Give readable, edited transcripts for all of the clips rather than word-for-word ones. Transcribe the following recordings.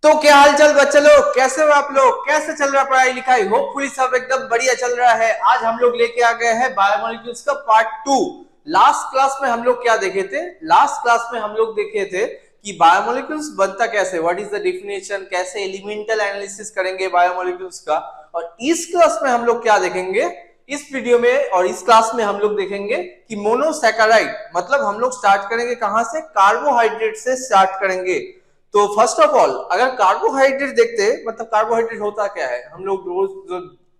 तो क्या हाल चाल बच्चे लोग, कैसे हो आप लोग? कैसे चल रहा है पढ़ाई लिखाई? होपफुली सब एकदम बढ़िया चल रहा है। आज हम लोग लेके आ गए हैं बायोमोलिक्यूल्स का पार्ट 2। लास्ट क्लास में हम लोग क्या देखे थे? लास्ट क्लास में हम लोग देखे थे कि बायोमोलिक्यूल्स बनता कैसे, व्हाट इज द डेफिनेशन, कैसे एलिमेंटल एनालिसिस करेंगे बायोमोलिक्यूल्स का। और इस क्लास में हम लोग क्या देखेंगे, इस वीडियो में और इस क्लास में हम लोग देखेंगे कि मोनोसैकेराइड मतलब हम लोग स्टार्ट करेंगे कहां से? कार्बोहाइड्रेट से स्टार्ट करेंगे। तो फर्स्ट ऑफ ऑल अगर कार्बोहाइड्रेट देखते, मतलब कार्बोहाइड्रेट होता क्या है, हम लोग रोज जो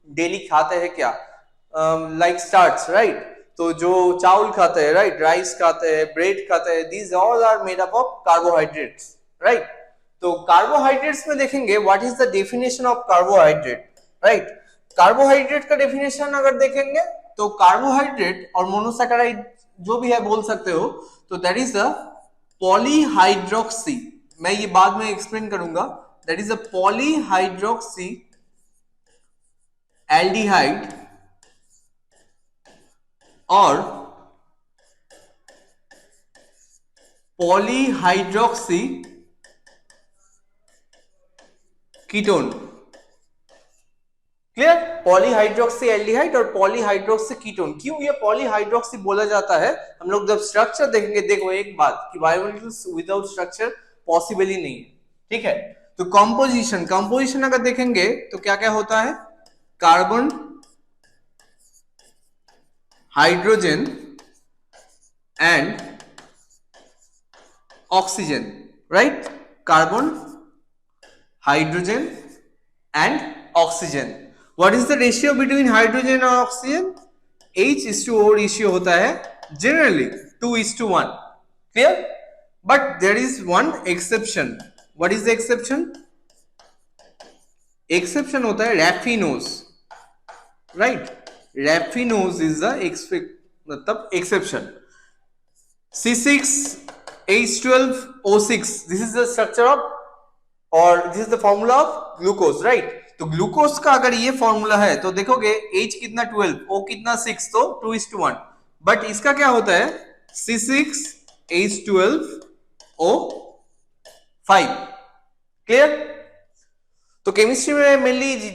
डेली खाते हैं क्या, लाइक स्टार्च, राइट? तो जो चावल खाते हैं, राइट, राइस खाते हैं, ब्रेड खाते हैं, these all are made up of carbohydrates, right? तो कार्बोहाइड्रेट्स में देखेंगे what is the definition of carbohydrate, right? Carbohydrate का डेफिनेशन अगर देखेंगे तो कार्बोहाइड्रेट और मोनोसैकेराइड जो भी है बोल सकते हो, तो दैट इज द पॉलीहाइड्रोक्सी। मैं ये बाद में एक्सप्लेन करूंगा। That is a polyhydroxy aldehyde और polyhydroxy ketone. Clear? Polyhydroxy aldehyde और पॉलीहाइड्रोक्सी कीटोन। क्यों ये पॉलीहाइड्रोक्सी बोला जाता है? हम लोग जब स्ट्रक्चर देखेंगे, देखो एक बात कि बायोमोलिक्यूल्स विदाउट स्ट्रक्चर पॉसिबल ही नहीं है, ठीक है? तो कंपोजिशन, कंपोजिशन अगर देखेंगे तो क्या क्या होता है? Carbon, hydrogen and oxygen, right? Carbon, hydrogen and oxygen. What is the ratio between hydrogen और ऑक्सीजन? H:O रेशियो होता है generally 2:1। Clear? But there is one exception. What is the exception? Exception होता है raffinose, right? Raffinose is the मतलब exception. C6H12O6, this is the structure of और this is the formula of glucose, right? तो glucose का अगर ये formula है तो देखोगे H कितना 12, O कितना 6, तो 2:1। बट इसका क्या होता है? C6H12O5। क्लियर? तो केमिस्ट्री में मेनली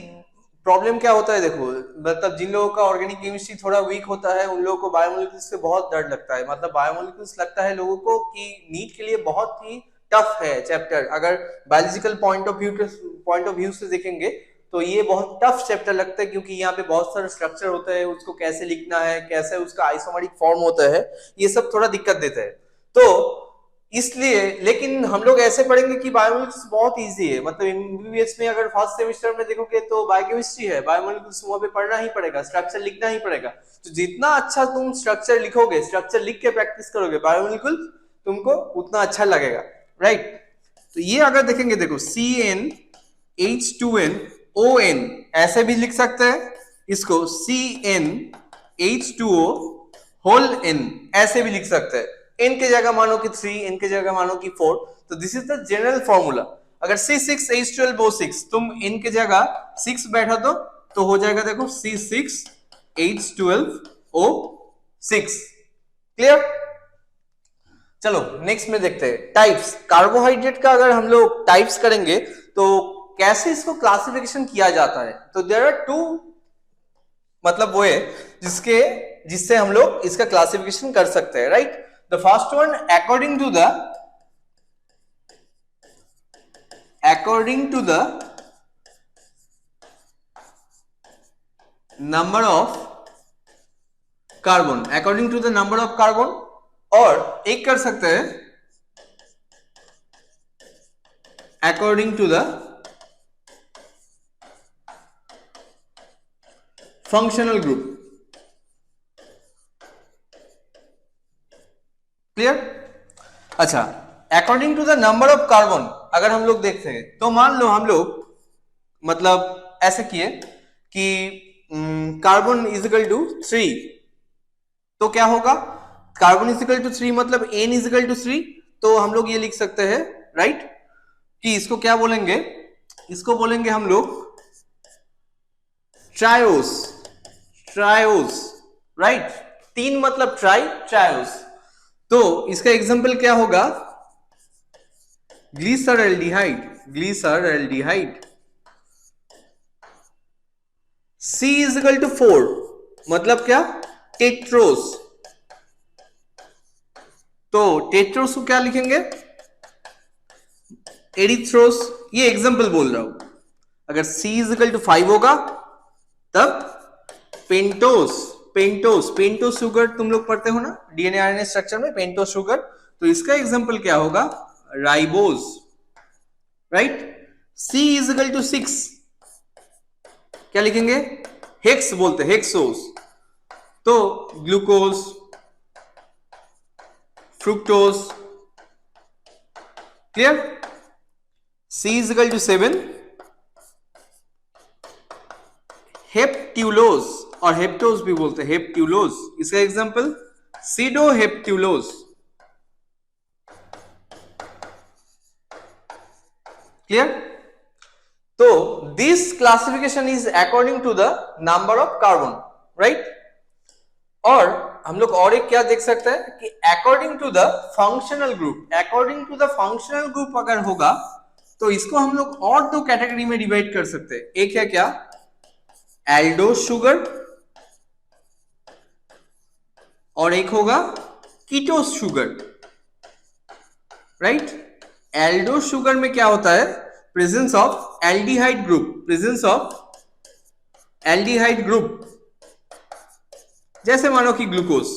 प्रॉब्लम क्या होता है, देखो मतलब जिन लोगों का ऑर्गेनिक केमिस्ट्री थोड़ा वीक होता है उन लोगों को बायोमोलिक्यूल्स से बहुत डर लगता है। मतलब बायोमोलिक्यूल्स लगता है लोगों को कि नीट के लिए बहुत ही टफ है चैप्टर। अगर बायोलॉजिकल पॉइंट ऑफ व्यू से देखेंगे तो ये बहुत टफ चैप्टर लगता है, क्योंकि यहाँ पे बहुत सारे स्ट्रक्चर होता है, उसको कैसे लिखना है, कैसे उसका आइसोमेरिक फॉर्म होता है, ये सब थोड़ा दिक्कत देता है। तो इसलिए, लेकिन हम लोग ऐसे पढ़ेंगे कि बायोमोलिक्यूल्स बहुत इजी है। मतलब एमबीबीएस में अगर फर्स्ट सेमेस्टर में देखोगे तो बायोकेमिस्ट्री है, बायोमोलिक्यूल्स वहां पे पढ़ना ही पड़ेगा, स्ट्रक्चर लिखना ही पड़ेगा। तो जितना अच्छा तुम स्ट्रक्चर लिखोगे, स्ट्रक्चर लिख के प्रैक्टिस करोगे बायोमोलिक्यूल, तुमको उतना अच्छा लगेगा, राइट? तो ये अगर देखेंगे, देखो CnH2nOn ऐसे भी लिख सकते हैं इसको, CnH2O(N) ऐसे भी लिख सकते हैं। n के जगह मानो कि 3, n के जगह मानो कि 4। तो this is the general formula. अगर C6H12O6 तुम n के जगह 6 बैठा दो तो हो जाएगा, देखो C6H12O6। क्लियर? चलो नेक्स्ट में देखते हैं टाइप्स। कार्बोहाइड्रेट का अगर हम लोग टाइप्स करेंगे तो कैसे इसको क्लासिफिकेशन किया जाता है? तो देयर आर टू मतलब वो है जिससे हम लोग इसका क्लासिफिकेशन कर सकते हैं, right? The first one, according to the number of carbon, according to the number of carbon. और एक कर सकते हैं according to the functional group. Clear? अच्छा, according to the number of carbon अगर हम लोग देखते हैं तो मान लो हम लोग मतलब ऐसे किए कि कार्बन इज इक्वल टू 3, तो क्या होगा? कार्बन इज इक्वल टू 3 मतलब n इज इक्वल टू 3। तो हम लोग ये लिख सकते हैं, राइट, कि इसको क्या बोलेंगे? इसको बोलेंगे हम लोग ट्रायोस, राइट? 3 मतलब ट्रायोस। तो इसका एग्जांपल क्या होगा? Glyceraldehyde, glyceraldehyde. C is equal to 4, मतलब क्या? टेट्रोस। तो टेट्रोस को क्या लिखेंगे? एरिथ्रोस। ये एग्जांपल बोल रहा हूं। अगर C इज इक्वल टू 5 होगा तब पेंटोस। पेंटोस शुगर तुम लोग पढ़ते हो ना डीएनए आरएनए स्ट्रक्चर में, पेंटोस शुगर। तो इसका एग्जांपल क्या होगा? Ribose, right. C is equal to 6, क्या लिखेंगे? हेक्स बोलते, हेक्सोस। तो glucose, fructose. Clear? C is equal to 7, heptulose, और हेप्टोज भी बोलते हैं, हेप्ट्यूलोज। इसका एग्जांपल सीडोहेप्ट्यूलोज। क्लियर? तो this classification is according to the number of carbon, right. और हम लोग और एक क्या देख सकते हैं कि according to the functional group, according to the functional group अगर होगा तो इसको हम लोग और दो कैटेगरी में डिवाइड कर सकते हैं। एक है क्या? एल्डोस शुगर, और एक होगा ketose sugar, right. Eldhose sugar में क्या होता है? Presence of aldehyde group, presence of aldehyde group, जैसे मानो कि ग्लूकोज,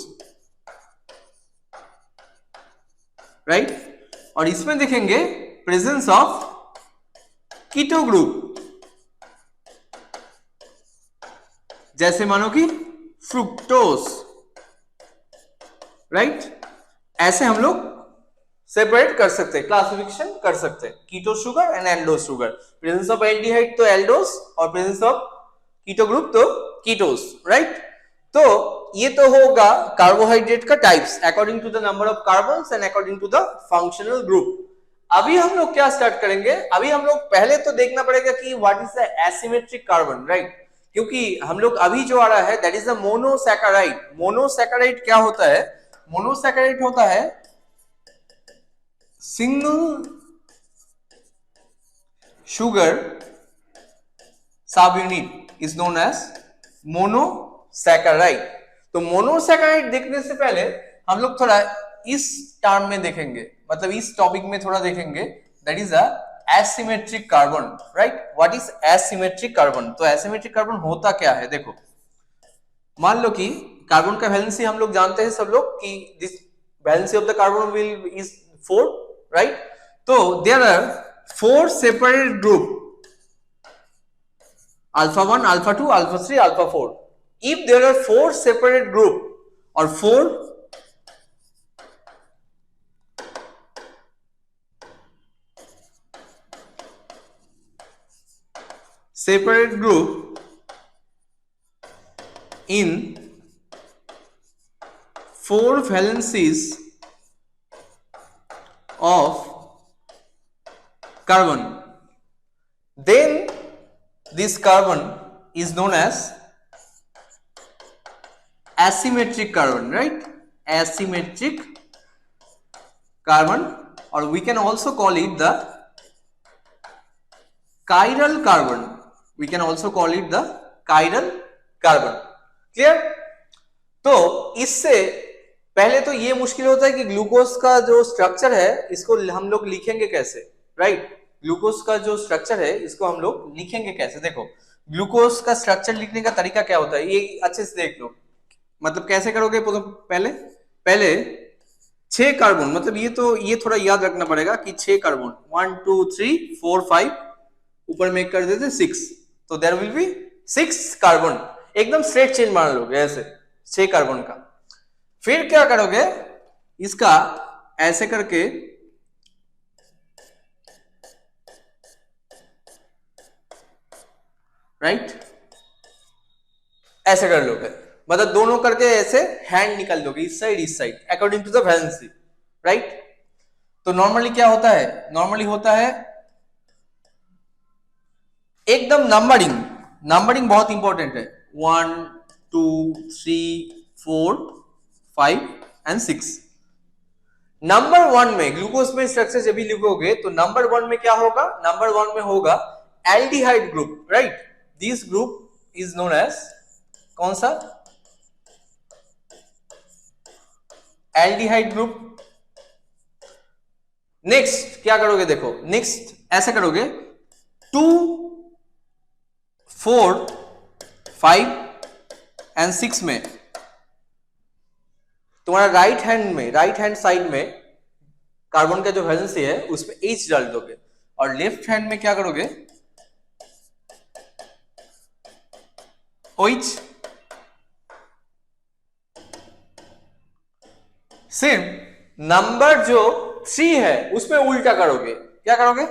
राइट। और इसमें देखेंगे प्रेजेंस ऑफ कीटो ग्रुप, जैसे मानो कि फ्रुक्टोज, राइट। ऐसे हम लोग सेपरेट कर सकते हैं, क्लासिफिकेशन कर सकते हैं, keto sugar and aldose sugar. Presence of aldehyde तो एल्डोस, और प्रेजेंस ऑफ कीटो ग्रुप तो कीटोस, राइट। तो ये तो होगा कार्बोहाइड्रेट का types according to the number of carbons and according to the functional group. अभी हम लोग क्या स्टार्ट करेंगे? अभी हम लोग पहले तो देखना पड़ेगा कि what is the asymmetric carbon, right. क्योंकि हम लोग अभी जो आ रहा है that is the monosaccharide. Monosaccharide क्या होता है? मोनोसैकेराइड होता है single sugar subunit is known as monosaccharide. तो मोनोसैकेराइड देखने से पहले हम लोग थोड़ा इस टर्म में देखेंगे, मतलब इस टॉपिक में थोड़ा देखेंगे, that is a asymmetric carbon, right. What is asymmetric carbon? तो एसिमेट्रिक कार्बन होता क्या है? देखो, मान लो कि कार्बन का वैलेंसी हम लोग जानते हैं सब लोग कि this valency of the carbon will is 4, right. तो there are 4 separate group, alpha 1, alpha 2, alpha 3, alpha 4. If there are 4 separate group or 4 separate group in 4 valencies of carbon, then this carbon is known as asymmetric carbon, right? Asymmetric carbon, or we can also call it the chiral carbon. We can also call it the chiral carbon. Clear? तो इससे पहले तो ये मुश्किल होता है कि glucose का जो स्ट्रक्चर है इसको हम लोग लिखेंगे कैसे, राइट। ग्लूकोज का जो स्ट्रक्चर है इसको हम लोग लिखेंगे कैसे? देखो, ग्लूकोज का स्ट्रक्चर लिखने का तरीका क्या होता है ये अच्छे से देख लो। मतलब कैसे करोगे? पहले 6 कार्बन, मतलब ये थोड़ा याद रखना पड़ेगा कि 6 कार्बन, 1 2 3 4 5, ऊपर में कर देते 6, तो देयर विल बी 6 कार्बन। एकदम स्ट्रेट चेन मान लोगे ऐसे 6 कार्बन का। फिर क्या करोगे? इसका ऐसे करके राइट, ऐसे कर लोगे, मतलब दोनों करके ऐसे हैंड निकाल दोगे इस side according to the valency, right. तो नॉर्मली क्या होता है? नॉर्मली होता है एकदम नंबरिंग बहुत इंपॉर्टेंट है। 1 2 3 4 5 एंड 6 नंबर 1 में ग्लूकोज में स्ट्रक्चर जब भी लिखोगे तो नंबर 1 में क्या होगा, नंबर 1 में होगा aldehyde group, right. This group is known as कौन सा, एल्डिहाइड ग्रुप। नेक्स्ट क्या करोगे, देखो नेक्स्ट ऐसे करोगे 2 4 5 एंड 6 में तुम्हारा राइट हैंड साइड में कार्बन का जो वैलेंसी है उसमें H डाल दोगे, और लेफ्ट हैंड में क्या करोगे, OH। सिर्फ नंबर जो 3 है उसमें उल्टा करोगे, क्या करोगे,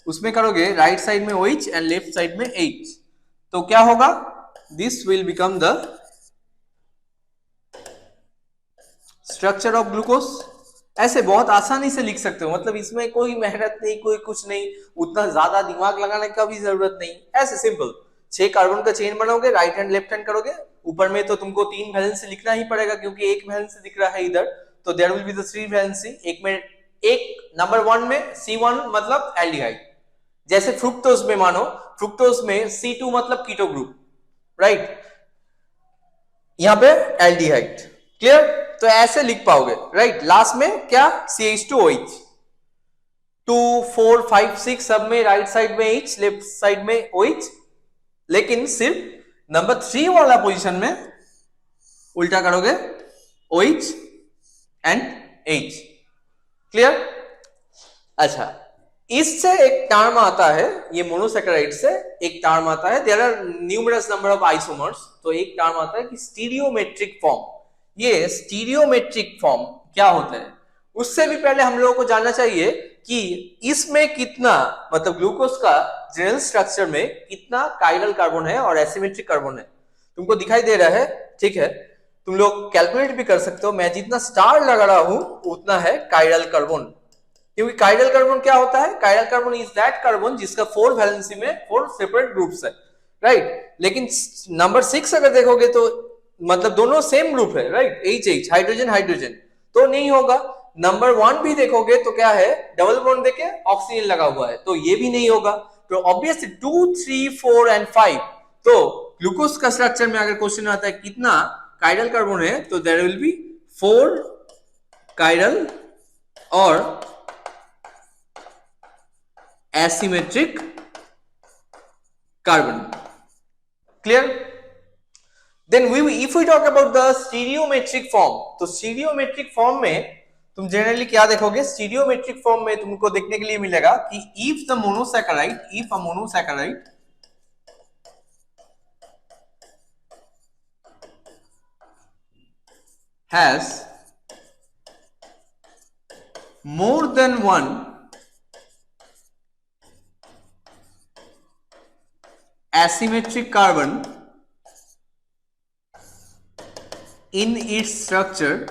उसमें करोगे राइट साइड में OH एंड लेफ्ट साइड में H। तो क्या होगा, this will become the structure of glucose. ऐसे बहुत आसानी से लिख सकते हो, मतलब इसमें कोई मेहनत नहीं, कोई कुछ नहीं, उतना ज्यादा दिमाग लगाने का भी जरूरत नहीं, ऐसे सिंपल 6 कार्बन का चेन बनाओगे, राइट हैंड लेफ्ट हैंड करोगे। ऊपर में तो तुमको 3 वैलेंसी लिखना ही पड़ेगा क्योंकि एक वैलेंसी दिख रहा है इधर, तो there will be the 3 valency. एक में एक नंबर 1 में C1 मतलब एल्डिहाइड, जैसे फ्रुक्टोज में मानो फ्रुक्टोज में C2 मतलब कीटो ग्रुप, राइट, यहां पे एल्डिहाइड। क्लियर, तो ऐसे लिख पाओगे, राइट। लास्ट में क्या, CH2OH। 2 4 5 6 सब में राइट साइड में H, लेफ्ट साइड में OH, लेकिन सिर्फ नंबर 3 वाला पोजीशन में उल्टा करोगे OH एंड H। क्लियर। अच्छा, इससे एक टर्म आता है, ये मोनोसैकेराइड से एक टर्म आता है, there are numerous number of isomers, तो एक टर्म आता है कि स्टीरियोमेट्रिक फॉर्म। ये स्टीरियोमेट्रिक फॉर्म क्या होता है, उससे भी पहले हम लोगों को जानना चाहिए कि इसमें कितना, मतलब ग्लूकोज का जनरल स्ट्रक्चर में कितना काइरल कार्बन है और एसिमेट्रिक कार्बन है। तुमको दिखाई दे रहा है, ठीक है, तुम लोग कैलकुलेट भी कर सकते हो। मैं जितना स्टार लगा रहा हूं उतना है काइरल कार्बन, क्योंकि काइरल कार्बन क्या होता है, chiral carbon is that carbon जिसका 4 वैलेंसी में 4 सेपरेट ग्रुप्स है, राइट। लेकिन नंबर 6 अगर देखोगे तो मतलब दोनों सेम ग्रुप है, राइट, H हाइड्रोजन हाइड्रोजन, तो नहीं होगा। नंबर 1 भी देखोगे तो क्या है, डबल बॉन्ड देखे ऑक्सीजन लगा हुआ है, तो ये भी नहीं होगा। तो ऑब्वियसली 2 3 4 एंड 5, तो ग्लूकोज का स्ट्रक्चर में अगर क्वेश्चन आता है कितना काइरल कार्बन है, तो देयर विल बी 4 काइरल और asymmetric carbon. Clear. Then if we talk about the stereometric form, तो स्टीरियोमेट्रिक फॉर्म में तुम जनरली क्या देखोगे, स्टीरियोमेट्रिक फॉर्म में तुमको देखने के लिए मिलेगा कि if a monosaccharide has more than one asymmetric carbon in its structure,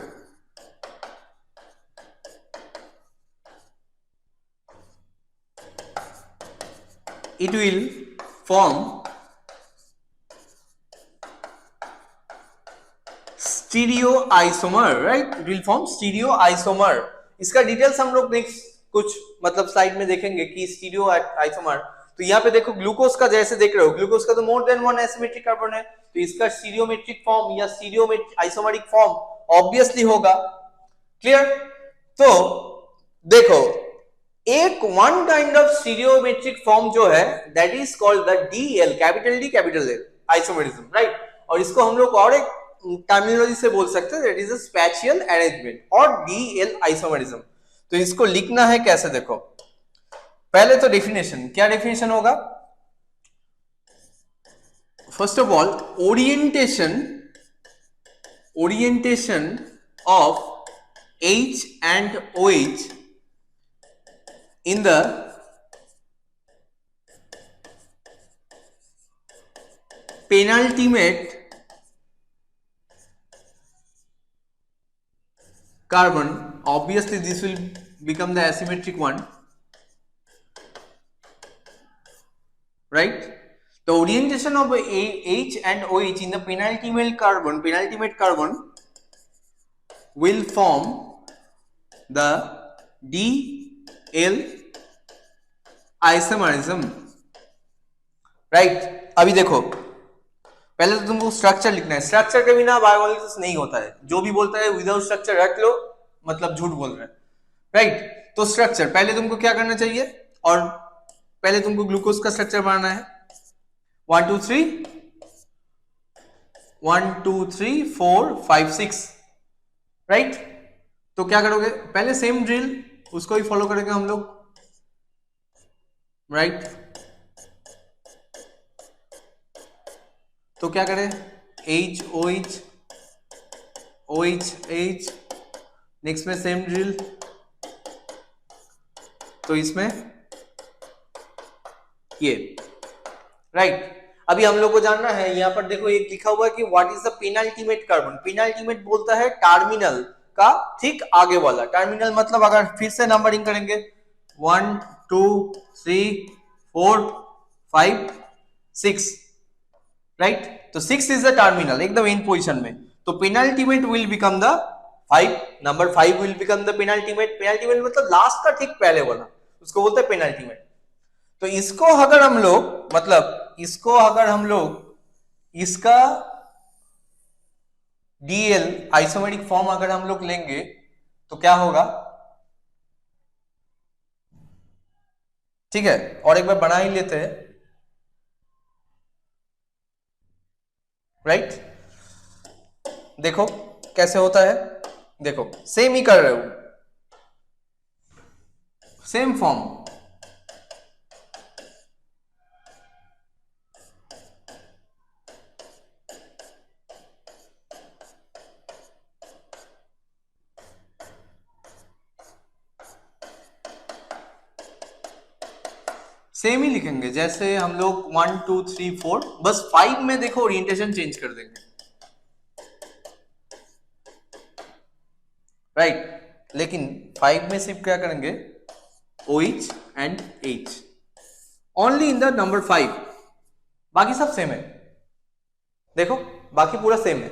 it will form stereoisomer, right, it will form stereoisomer. इसका डिटेल्स हम लोग नेक्स्ट कुछ मतलब स्लाइड में देखेंगे कि स्टीरियोआइसोमर। तो यहाँ पे देखो ग्लूकोज का जैसे देख रहे हो, ग्लूकोज का तो मोर देन 1 एसिमेट्रिक कार्बन है, तो इसका स्टीरियोमेट्रिक फॉर्म या स्टीरियोआइसोमरिक फॉर्म ऑब्वियसली होगा। क्लियर। तो देखो एक वन काइंड ऑफ स्टीरियोमेट्रिक फॉर्म जो है that is called the DL, capital D capital L isomerism, right. और इसको हम लोग और एक टर्मिनोलॉजी से बोल सकते हैं, दैट इज अ स्पैशियल अरेंजमेंट और DL आइसोमेरिज्म। तो इसको लिखना है कैसे, देखो पहले तो डेफिनेशन, क्या डेफिनेशन होगा, first of all orientation of H and OH in the penultimate carbon, obviously this will become the asymmetric one, right. The orientation of H and OH in the penultimate carbon will form the D L isomerism, right. अभी देखो, पहले तो तुमको structure लिखना है, structure के बिना biomolecules नहीं होता है, जो भी बोलता है विदाउट स्ट्रक्चर रट लो, मतलब झूठ बोल रहा है, राइट। तो स्ट्रक्चर पहले तुमको क्या करना चाहिए, और पहले तुमको ग्लूकोज का स्ट्रक्चर बनाना है, 1 2 3 1 2 3 4 5 6, राइट। तो क्या करोगे, पहले सेम ड्रिल उसको ही फॉलो करेंगे हम लोग, राइट। तो क्या करें, H OH OH H, next में सेम ड्रिल, तो इसमें ये, राइट। अभी हम लोग को जानना है, यहां पर देखो एक लिखा हुआ है कि what is the penultimate carbon. Penultimate बोलता है टर्मिनल का ठीक आगे वाला, टर्मिनल मतलब अगर फिर से नंबरिंग करेंगे 1 2 3 4 5 6, राइट। तो 6 इज द टर्मिनल एकदम एंड पोजीशन में, तो penultimate will become the 5, number 5 will become the penultimate. Penultimate मतलब लास्ट का ठीक पहले वाला, उसको बोलते हैं पेनाल्टीमेट। तो इसको अगर हम लोग, मतलब इसको अगर हम लोग इसका डीएल आइसोमेरिक फॉर्म अगर हम लोग लेंगे तो क्या होगा, ठीक है। और एक बार बना ही लेते हैं, राइट। देखो कैसे होता है, देखो सेम ही कर रहे हो, सेम फॉर्म, सेम ही लिखेंगे जैसे हम लोग 1 2 3 4, बस 5 में देखो ओरिएंटेशन चेंज कर देंगे, राइट। लेकिन 5 में सिर्फ क्या करेंगे, OH and H only in the number 5, बाकी सब सेम है, देखो बाकी पूरा सेम है।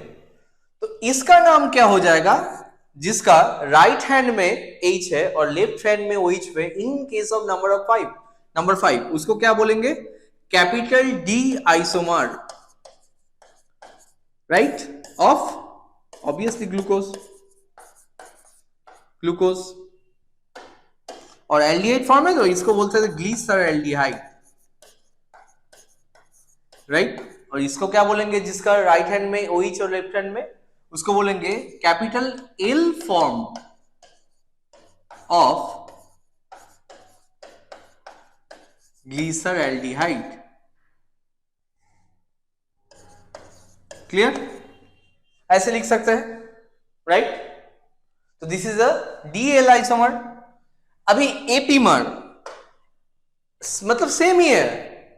तो इसका नाम क्या हो जाएगा, जिसका राइट हैंड में H है और लेफ्ट हैंड में OH है, in case of number of 5, number 5 उसको क्या बोलेंगे, capital D isomer, right, of obviously glucose, glucose. और एल्डिहाइड फॉर्म है तो इसको बोलते हैं ग्लिसरॉल्डिहाइड, राइट। और इसको क्या बोलेंगे, जिसका राइट हैंड में OH और लेफ्ट हैंड में, उसको बोलेंगे capital L form of glyceraldehyde, clear, ऐसे लिख सकते हैं, राइट। तो this is a DL isomer. अभी एपीमर मतलब सेम ही है,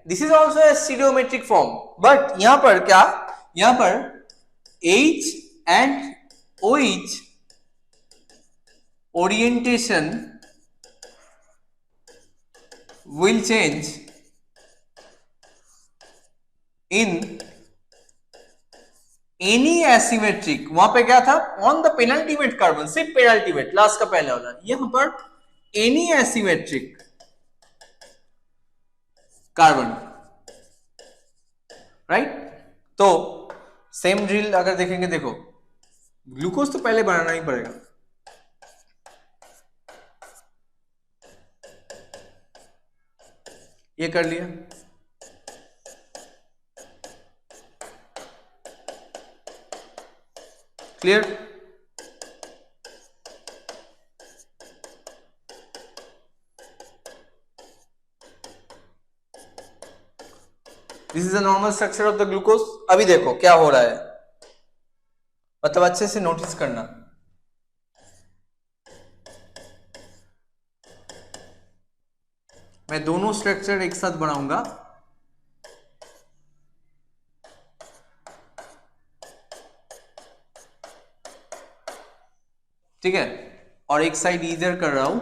this is also a stereometric form, but यहां पर क्या, यहां पर H and OH orientation will change in any asymmetric, वहां पे क्या था, ऑन द पेनल्टीमेट कार्बन, सिर्फ पेनल्टीमेट लास्ट का पहले वाला, यहां पर एनी एसिमेट्रिक कार्बन, राइट। तो सेम ड्रिल अगर देखेंगे, देखो ग्लूकोज तो पहले बनाना ही पड़ेगा, ये कर लिया, clear. This is the normal structure of the glucose. अभी देखो क्या हो रहा है, मतलब अच्छे से नोटिस करना, मैं दोनों स्ट्रक्चर एक साथ बनाऊंगा, ठीक है, और एक साइड इधर कर रहा हूं,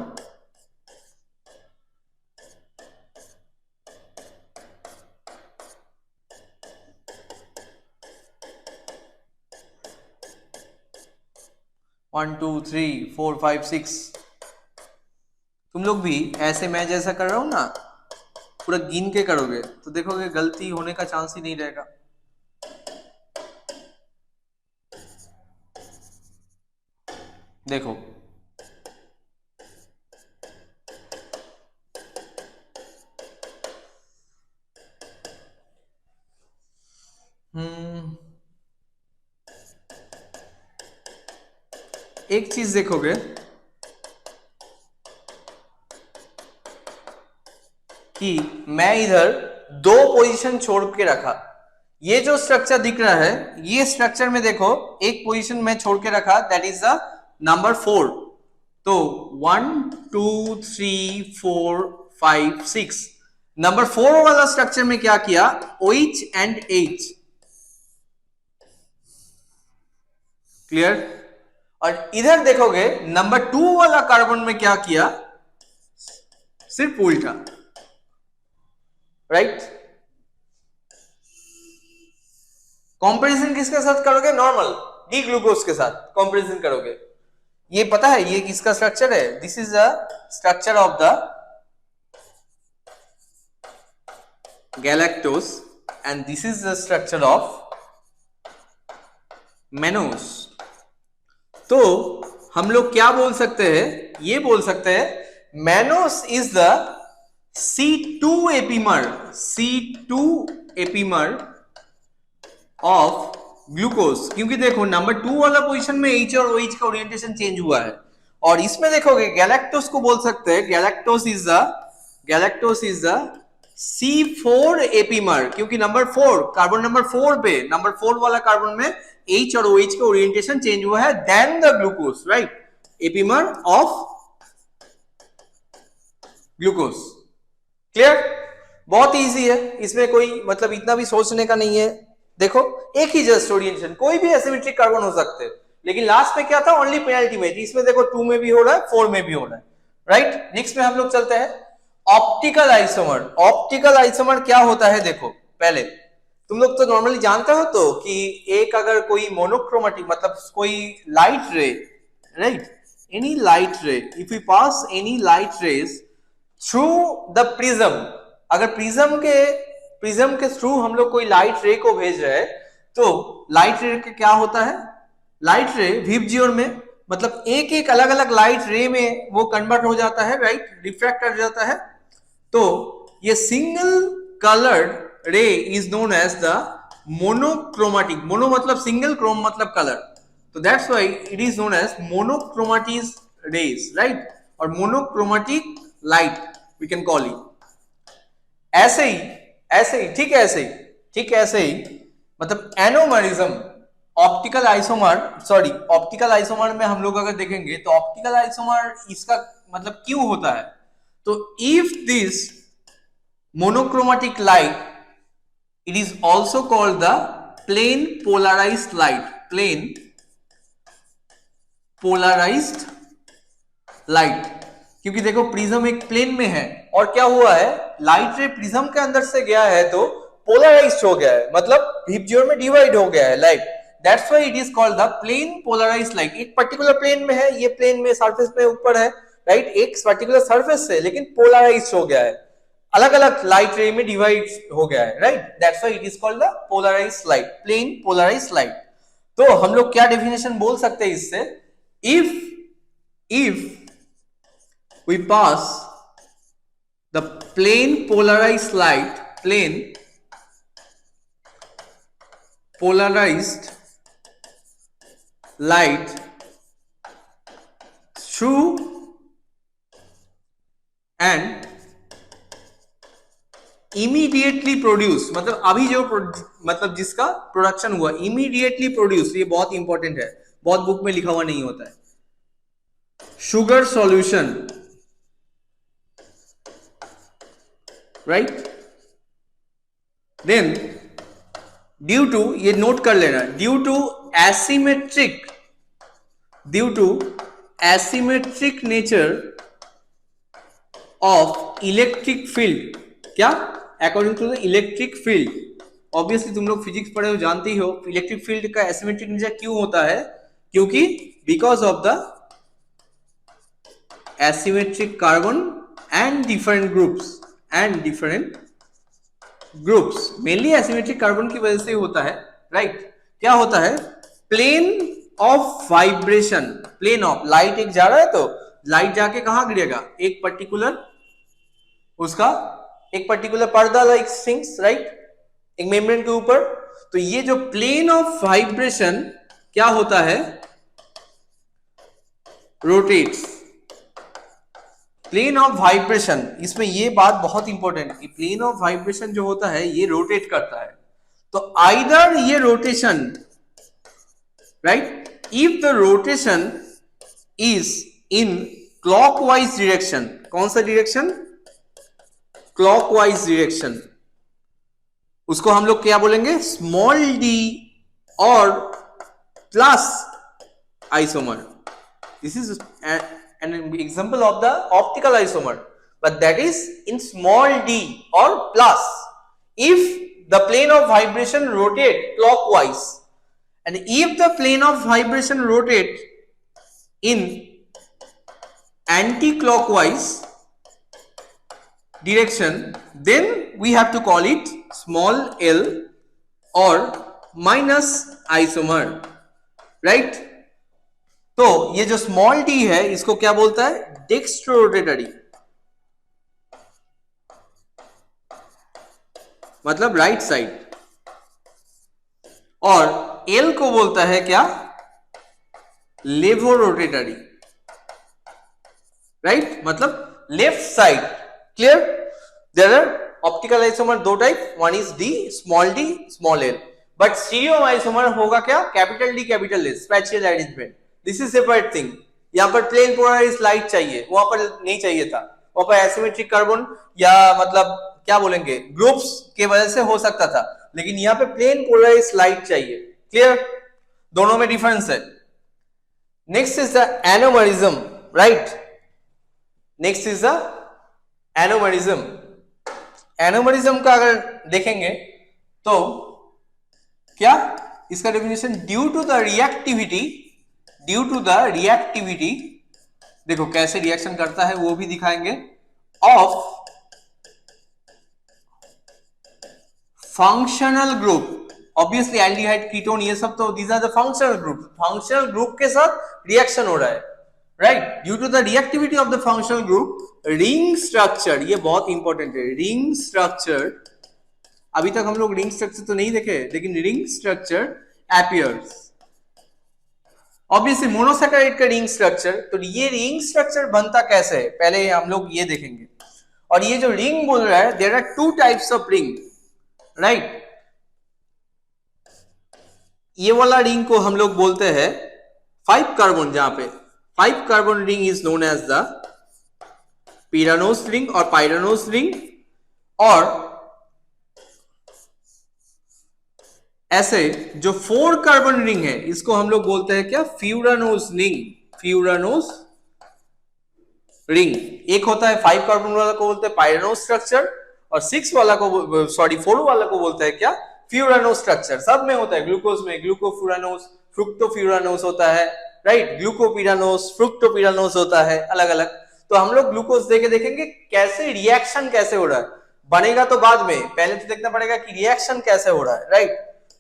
one two three four five six, तुम लोग भी ऐसे मैं जैसा कर रहा हूं ना, पूरा गिन के करोगे तो देखोगे गलती होने का चांस ही नहीं रहेगा। देखो एक चीज देखोगे कि मैं इधर दो पोजीशन छोड़ के रखा। ये जो स्ट्रक्चर दिख रहा है, ये स्ट्रक्चर में देखो एक पोजीशन मैं छोड़ के रखा, दैट इज द नंबर 4। तो 1 2 3 4 5 6, नंबर 4 वाला स्ट्रक्चर में क्या किया, OH एंड H। क्लियर? और इधर देखोगे नंबर 2 वाला कार्बन में क्या किया, सिर्फ उल्टा। राइट? कंपैरिजन किसके साथ करोगे, नॉर्मल डी ग्लूकोज के साथ कंपैरिजन करोगे। ये पता है ये किसका स्ट्रक्चर है, this is the structure of the galactose and this is the structure of mannose. तो हम लोग क्या बोल सकते हैं, ये बोल सकते हैं mannose is the C2 epimer, C2 epimer of glucose. क्योंकि देखो नंबर 2 वाला पोजीशन में H और OH का ओरिएंटेशन चेंज हुआ है, और इसमें देखोगे गैलेक्टोज को बोल सकते हैं galactose is the C4 epimer, क्योंकि नंबर 4 कार्बन नंबर 4 पे, नंबर 4 वाला कार्बन में H और OH का ओरिएंटेशन चेंज हुआ है then the glucose. Right? Epimer of glucose. Clear? बहुत इजी है, इसमें कोई मतलब इतना भी सोचने का नहीं है। देखो एक ही जस्ट ओरिएंटेशन, कोई भी एसिमेट्रिक कार्बन हो सकते हैं, लेकिन लास्ट में क्या था, ओनली पेनल्टी में। इसमें देखो 2 में भी हो रहा है, 4 में भी हो रहा है। राइट? नेक्स्ट में हम लोग चलते हैं ऑप्टिकल आइसोमर। ऑप्टिकल आइसोमर क्या होता है, देखो पहले तुम लोग तो नॉर्मली जानते हो तो कि एक अगर कोई मोनोक्रोमेटिक मतलब कोई लाइट रे, राइट, एनी लाइट रे, if you pass any light rays through the prism, अगर प्रिज्म के थ्रू हम लोग कोई लाइट रे को भेज रहे हैं, तो लाइट रे का क्या होता है, लाइट रे विबजियोर में मतलब एक एक अलग अलग लाइट रे में वो कन्वर्ट हो जाता है, राइट, रिफ्रैक्ट कर जाता है। तो ये single coloured ray is known as the monochromatic. Mono मतलब सिंगल, क्रोम मतलब कलर, तो that's why it is known as monochromatic rays, right, और monochromatic light we can call it. ऐसे ही ठीक है, ऐसे ही मतलब एनोमरिज्म, ऑप्टिकल आइसोमर में हम लोग अगर देखेंगे तो ऑप्टिकल आइसोमर इसका मतलब क्यों होता है, तो if this monochromatic light, it is also called the plane polarized light, plane polarized light, क्योंकि देखो प्रिज्म एक प्लेन में है और क्या हुआ है, लाइट रे प्रिज्म के अंदर से गया है तो पोलराइज्ड हो गया है, मतलब विबजियोर में डिवाइड हो गया है light, that's why it is called the plane polarised light. एक पर्टिकुलर प्लेन में है, ये प्लेन में सरफेस पे ऊपर है, राइट, एक पर्टिकुलर सरफेस से, लेकिन पोलराइज्ड हो गया है, अलग अलग लाइट रे में डिवाइड हो गया है, right, that's why it is called the polarised light, plane polarised light. तो हम लोग क्या डेफिनेशन बोल सकते हैं इससे, if we pass the plane polarized light through and immediately produce, मतलब अभी जो मतलब जिसका प्रोडक्शन हुआ, इमीडिएटली प्रोड्यूस, ये बहुत इंपॉर्टेंट है, बहुत बुक में लिखा हुआ नहीं होता है, sugar solution, right, then due to, ये नोट कर लेना, due to asymmetric nature of electric field, क्या, according to the electric field, obviously तुम लोग फिजिक्स पढ़े हो, जानते ही हो इलेक्ट्रिक फील्ड का एसिमेट्रिक नेचर क्यों होता है, क्योंकि because of the asymmetric carbon and different groups mainly asymmetric carbon की वजह से होता है, right? क्या होता है? plane of vibration, plane of light एक जा रहा है तो लाइट जाके कहां गिरेगा? एक पर्टिकुलर पर्दा लाइक थिंग्स, राइट? एक मेम्ब्रेन के ऊपर। तो ये जो प्लेन ऑफ वाइब्रेशन क्या होता है? रोटेट्स। प्लेन ऑफ वाइब्रेशन, इसमें ये बात बहुत इंपॉर्टेंट है कि प्लेन ऑफ वाइब्रेशन जो होता है ये रोटेट करता है। तो आइदर ये rotation, right, if the rotation is in clockwise direction, कौन सा डायरेक्शन? क्लॉकवाइज डायरेक्शन, उसको हम लोग क्या बोलेंगे? स्मॉल डी और plus isomer. This is an example of the optical isomer, but that is in small d or plus if the plane of vibration rotate clockwise, and if the plane of vibration rotate in anti-clockwise direction, then we have to call it small l or minus isomer, right? तो ये जो small D है इसको क्या बोलता है? Dextrorotatory, मतलब right side. और एल को बोलता है क्या? लेवोरोटेटरी, राइट, मतलब left side. Clear? There are optical isomer दो type, one is D small L, but stereo isomer होगा क्या? Capital D capital L, spatial arrangement. This is separate thing. यहां पर प्लेन पोलराइज लाइट चाहिए, वहां पर नहीं चाहिए था। वहां पर एसिमेट्रिक कार्बन या मतलब क्या बोलेंगे ग्रुप्स के वजह से हो सकता था, लेकिन यहां पे प्लेन पोलराइज लाइट चाहिए। क्लियर? दोनों में डिफरेंस है। Next is the anomerism, right? Next is the anomerism. Anomerism का अगर देखेंगे तो क्या इसका definition? Due to the reactivity, देखो कैसे रिएक्शन करता है वो भी दिखाएंगे, of functional group. Obviously aldehyde, ketone, ये सब तो these are the functional group. Functional group के साथ रिएक्शन हो रहा है, right? Due to the reactivity of the functional group, ring structure, ये बहुत इंपॉर्टेंट है। रिंग स्ट्रक्चर, अभी तक हम लोग रिंग स्ट्रक्चर तो नहीं देखे, लेकिन ring structure appears. Obviously monosaccharide का रिंग स्ट्रक्चर, तो ये रिंग स्ट्रक्चर बनता कैसे है पहले हम लोग ये देखेंगे। और ये जो रिंग बोल रहा है, there are two types of ring, right? ये वाला रिंग को हम लोग बोलते हैं 5 कार्बन, जहां पे 5 carbon ring is known as the pyranose ring और पाइरानोस रिंग। और ऐसे जो 4 कार्बन रिंग है इसको हम लोग बोलते हैं क्या? फ्यूरानोस रिंग। एक होता है 5 कार्बन वाला को बोलते हैं पाइरानोस स्ट्रक्चर, और 4 वाला को बोलते हैं क्या? फ्यूरानोस स्ट्रक्चर। सब में होता है, ग्लूकोज में ग्लूकोफ्यूरानोस, फ्रुक्टोफ्यूरानोस होता है, राइट? ग्लूकोपिरानोस, फ्रुक्टोपिरानोस होता है, अलग अलग। तो हम लोग ग्लूकोज देके देखेंगे कैसे रिएक्शन कैसे हो रहा है। बनेगा तो बाद में, पहले तो देखना पड़ेगा कि रिएक्शन कैसे हो रहा है, राइट?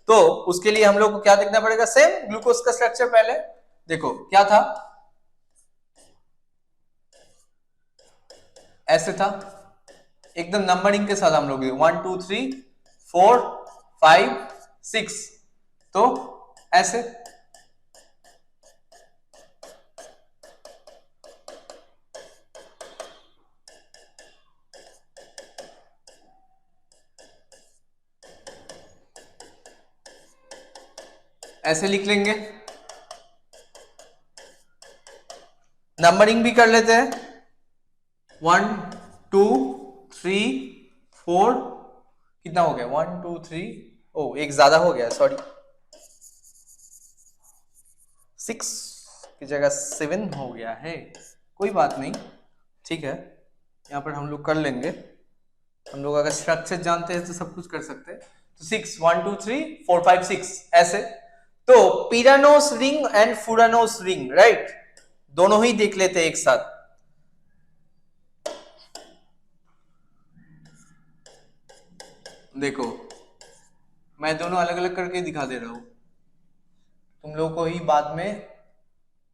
तो उसके लिए हम लोग को क्या देखना पड़ेगा? सेम ग्लूकोज का स्ट्रक्चर। पहले देखो क्या था, ऐसे था, एकदम नंबरिंग के साथ हम लोग 1 2 3 4 5 6, तो ऐसे। ऐसे लिख लेंगे, नंबरिंग भी कर लेते हैं। 1 2 3 4, कितना हो गया? 1 2 3, ओ एक ज्यादा हो गया, सॉरी, 6 की जगह 7 हो गया है, कोई बात नहीं, ठीक है। यहाँ पर हम लोग कर लेंगे। हम लोग अगर स्ट्रक्चर जानते हैं तो सब कुछ कर सकते हैं। तो 6 1 2 3 4 5 6 ऐसे। तो पिरानोस रिंग एंड फुरानोस रिंग, राइट, दोनों ही देख लेते हैं एक साथ। देखो मैं दोनों अलग अलग करके दिखा दे रहा हूं, तुम लोग को ही बाद में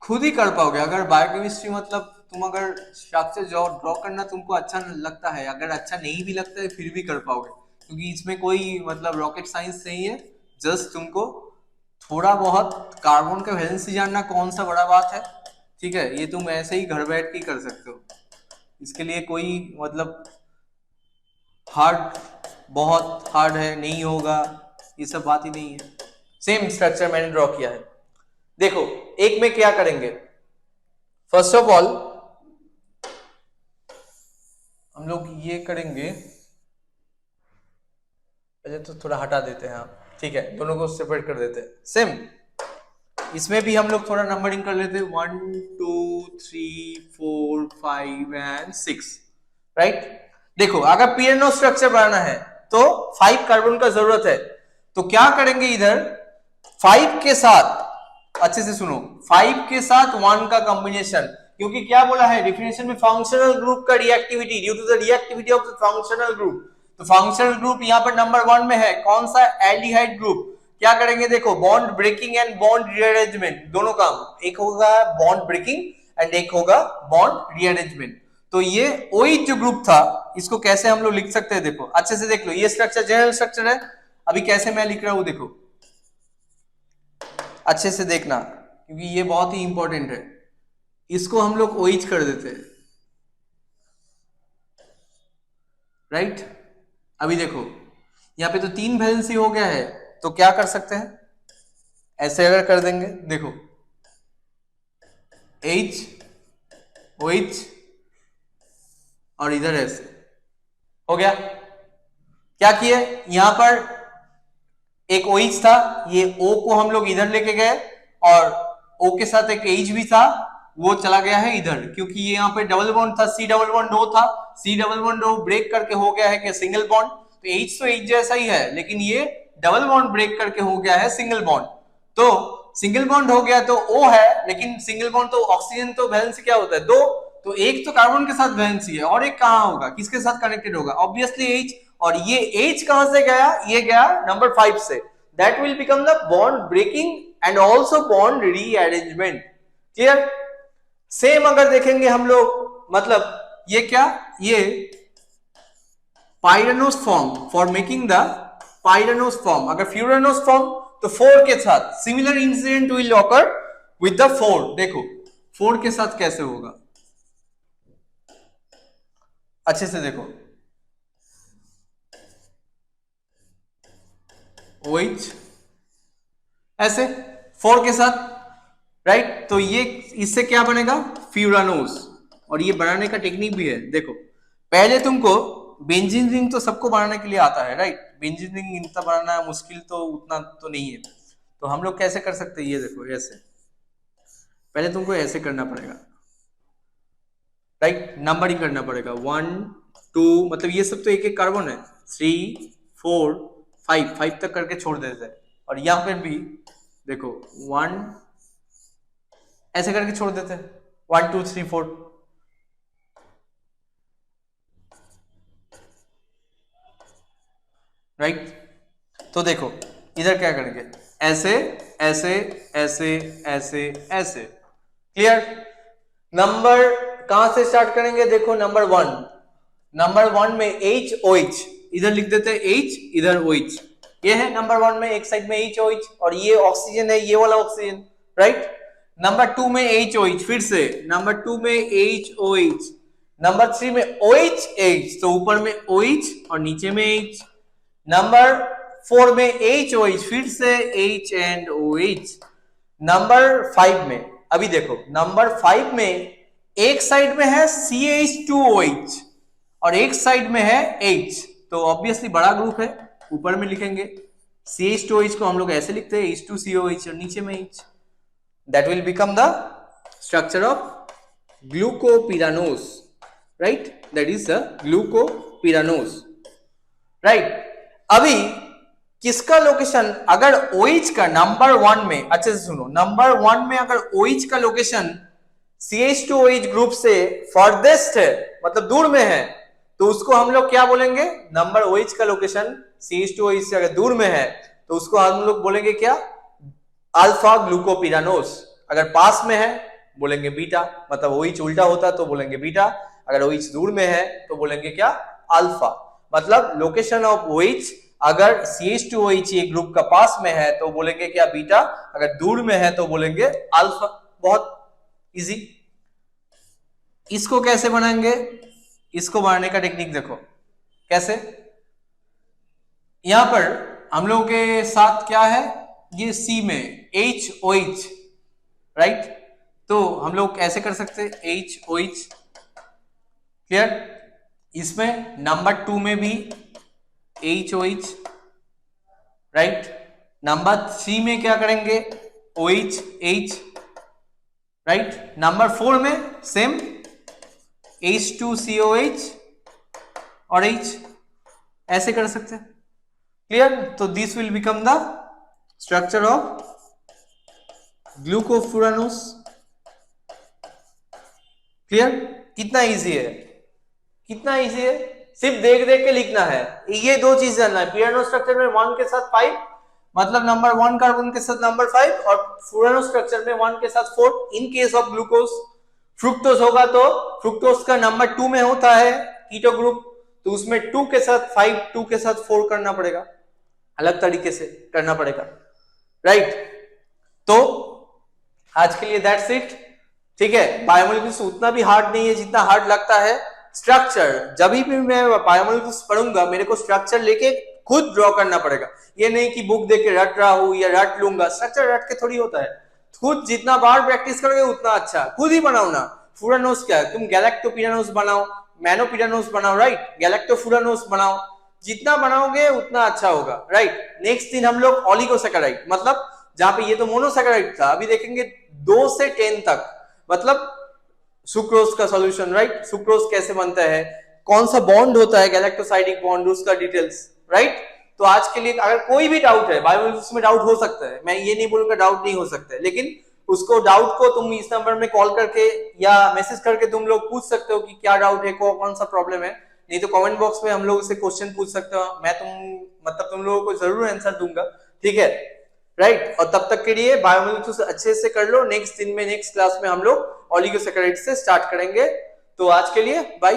खुद ही कर पाओगे। अगर बायोकेमिस्ट्री मतलब तुम अगर स्ट्रक्चर ड्रॉ करना तुमको अच्छा लगता है, अगर अच्छा नहीं भी लगता है फिर भी कर पाओगे, क्योंकि इसमें कोई मतलब रॉकेट साइंस नहीं है। जस्ट तुमको थोड़ा बहुत कार्बन का वैलेंसी जानना कौन सा बड़ा बात है, ठीक है। ये तुम ऐसे ही घर बैठ के कर सकते हो, इसके लिए कोई मतलब हार्ड, बहुत हार्ड है नहीं होगा, ये सब बात ही नहीं है। सेम स्ट्रक्चर मैंने ड्रॉ किया है। देखो एक में क्या करेंगे, फर्स्ट ऑफ ऑल हम लोग ये करेंगे, पहले तो थोड़ा हटा देते हैं, हाँ ठीक है, दोनों को सेपरेट कर देते हैं। सेम इसमें भी हम लोग थोड़ा नंबरिंग कर लेते हैं, 1 2 3 4 5 एंड 6, राइट। देखो अगर पीएनओ स्ट्रक्चर बनाना है तो 5 कार्बन का जरूरत है, तो क्या करेंगे इधर 5 के साथ, अच्छे से सुनो, 5 के साथ 1 का कॉम्बिनेशन, क्योंकि क्या बोला है डिफिनेशन में, फंक्शनल ग्रुप का reactivity due to the reactivity of the functional group. तो फंक्शनल ग्रुप यहाँ पर नंबर 1 में है, कौन सा, एल्डिहाइड ग्रुप। क्या करेंगे देखो, bond breaking and bond rearrangement, दोनों काम, एक होगा बॉन्ड ब्रेकिंग एंड एक होगा बॉन्ड रीअरेंजमेंट। तो ये OH जो ग्रुप था इसको कैसे हम लोग लिख सकते हैं, देखो अच्छे से देख लो, ये स्ट्रक्चर जनरल स्ट्रक्चर है। अभी कैसे मैं लिख रहा हूं देखो, अच्छे से देखना क्योंकि ये बहुत ही इंपॉर्टेंट है। इसको हम लोग OH कर देते हैं, राइट। अभी देखो यहाँ पे तो 3 वैलेंसी हो गया है, तो क्या कर सकते हैं, ऐसे अगर कर देंगे, देखो H OH और इधर ऐसे हो गया। क्या किए, यहां पर एक OH था, ये O को हम लोग इधर लेके गए और O के साथ एक H भी था, वो चला गया है इधर, क्योंकि ये यहाँ पे डबल बॉन्ड था, C डबल बॉन्ड O था, C double bond O break करके हो गया है कि सिंगल बॉन्ड। तो H तो H जैसा ही है, लेकिन ये डबल बॉन्ड ब्रेक करके हो गया है सिंगल बॉन्ड। तो सिंगल बॉन्ड हो गया तो O है, लेकिन सिंगल बॉन्ड तो ऑक्सीजन तो वैलेंसी क्या होता है, 2, तो एक तो कार्बन के साथ वैलेंसी है और एक कहां होगा, किसके साथ कनेक्टेड होगा, ऑब्वियसली H। और ये H कहां से गया, ये गया नंबर 5 से, that will become the bond breaking and also bond rearrangement. Clear. Same अगर देखेंगे हम लोग, मतलब ये क्या, ये pyranose form, for making the pyranose form, अगर फ्यूरानोस फॉर्म तो 4 के साथ similar incident will occur with the 4। देखो 4 के साथ कैसे होगा, अच्छे से देखो, OH ऐसे 4 के साथ, राइट। तो ये इससे क्या बनेगा, फ्यूरानोस। और ये बनाने का टेक्निक भी है, देखो पहले तुमको बेंजीन रिंग तो सबको बनाने के लिए आता है, राइट। बेंजीन रिंग इतना बनाना मुश्किल तो उतना तो नहीं है, तो हम लोग कैसे कर सकते हैं, ये देखो ऐसे, पहले तुमको ऐसे करना पड़ेगा, राइट, नंबरिंग करना पड़ेगा, 1 2, मतलब ये सब तो एक एक कार्बन है, 3 4 5 तक करके छोड़ देते हैं। और यहां पर भी देखो 1 ऐसे करके छोड़ देते हैं, 1 2 3 4, राइट। तो देखो इधर क्या करेंगे, ऐसे ऐसे ऐसे ऐसे ऐसे, क्लियर। नंबर कहां से स्टार्ट करेंगे, देखो नंबर 1, नंबर 1 में H OH, इधर लिख देते हैं H, इधर OH, ये है नंबर 1 में, एक साइड में H OH, और ये ऑक्सीजन है, ये वाला ऑक्सीजन, राइट। नंबर 2 में H OH, फिर से नंबर 2 में H OH, नंबर 3 में OH H, तो ऊपर में OH और नीचे में H। नंबर 4 में H OH, फिर से H एंड OH। नंबर 5 में, अभी देखो नंबर 5 में एक साइड में है CH2OH और एक साइड में है H, तो ऑब्वियसली बड़ा ग्रुप है, ऊपर में लिखेंगे। CH2OH को हम लोग ऐसे लिखते हैं, H2COH और नीचे में H, that will become the structure of glucopyranose, right, that is the glucopyranose, right। अभी किसका लोकेशन, अगर OH का नंबर 1 में, अच्छे से सुनो, नंबर 1 में अगर OH का लोकेशन CH2OH ग्रुप से फर्देस्ट है, मतलब दूर में है, तो उसको हम लोग क्या बोलेंगे, नंबर OH का लोकेशन CH2OH से अगर दूर में है तो उसको हम लोग बोलेंगे क्या, अल्फा ग्लूकोपिरानोस। अगर पास में है बोलेंगे बीटा, मतलब OH उल्टा होता तो बोलेंगे बीटा, अगर OH दूर में है तो बोलेंगे क्या, अल्फा। मतलब लोकेशन ऑफ OH अगर CH2OH ये ग्रुप का पास में है तो बोलेंगे क्या, बीटा, अगर दूर में है तो बोलेंगे अल्फा। बहुत इजी। इसको कैसे बनाएंगे, इसको बनाने का टेक्निक देखो कैसे। यहां पर हम लोगों के साथ क्या है, ये C में HOH, राइट, तो हम लोग ऐसे कर सकते हैं HOH, क्लियर। इसमें नंबर 2 में भी HOH, राइट। नंबर 3 में क्या करेंगे, OH, राइट। नंबर 4 में सेम H2COH और H, ऐसे कर सकते हैं, क्लियर। तो this will become the structure of glucofuranose, clear. कितना इजी है, कितना इजी है, सिर्फ देख देख के लिखना है। ये दो चीज जानना है, पिरानो स्ट्रक्चर में 1 के साथ 5, मतलब नंबर 1 कार्बन के साथ नंबर 5, और फुरानो स्ट्रक्चर में 1 के साथ 4। In case of glucose, fructose होगा तो फ्रुक्टोज का नंबर 2 में होता है कीटो ग्रुप, तो उसमें 2 के साथ 5, 2 के साथ 4 करना पड़ेगा, अलग तरीके से करना पड़ेगा, राइट। तो आज के लिए दैट्स इट, ठीक है। बायोमोलिक्यूल्स उतना भी हार्ड नहीं है जितना हार्ड लगता है। स्ट्रक्चर जब भी मैं बायोमोलिक्यूल्स पढ़ूंगा मेरे को स्ट्रक्चर लेके खुद ड्रॉ करना पड़ेगा, ये नहीं कि बुक देख के रट रहा हूं या रट लूंगा। स्ट्रक्चर रट के थोड़ी होता है, खुद जितना बार प्रैक्टिस करोगे उतना अच्छा। खुद ही बनाओ ना। फुरानोस क्या है, तुम गैलेक्टोपिरानोस बनाओ, मैनोपिरानोस बनाओ, राइट, गैलेक्टोफुरानोस बनाओ, जितना बनाओगे उतना अच्छा होगा, राइट। नेक्स्ट दिन हम लोग ओलिगोसैकेराइड, मतलब जहां पे ये तो मोनोसैकेराइड था, अभी देखेंगे 2 से 10 तक, मतलब सुक्रोज का सॉल्यूशन, राइट। सुक्रोज कैसे बनता है, कौन सा बॉन्ड होता है गैलेक्टोसाइडिक बॉन्ड, उसका डिटेल्स, राइट। तो आज के लिए अगर कोई भी डाउट है, बायोमोलिक्यूल्स में डाउट हो सकता है, मैं ये नहीं बोलूंगा डाउट नहीं हो सकता है, लेकिन उसको डाउट को तुम इस नंबर में कॉल करके या मैसेज करके तुम लोग पूछ सकते हो कि क्या डाउट है, कौन सा प्रॉब्लम है। नहीं तो कमेंट बॉक्स में हम लोग से क्वेश्चन पूछ सकते हो, मैं तुम लोगों को जरूर आंसर दूंगा, ठीक है, राइट। और तब तक के लिए बायोमोलिक्यूल्स अच्छे से कर लो। नेक्स्ट दिन में, नेक्स्ट क्लास में हम लोग ओलिगोसैकेराइड से स्टार्ट करेंगे। तो आज के लिए बाय।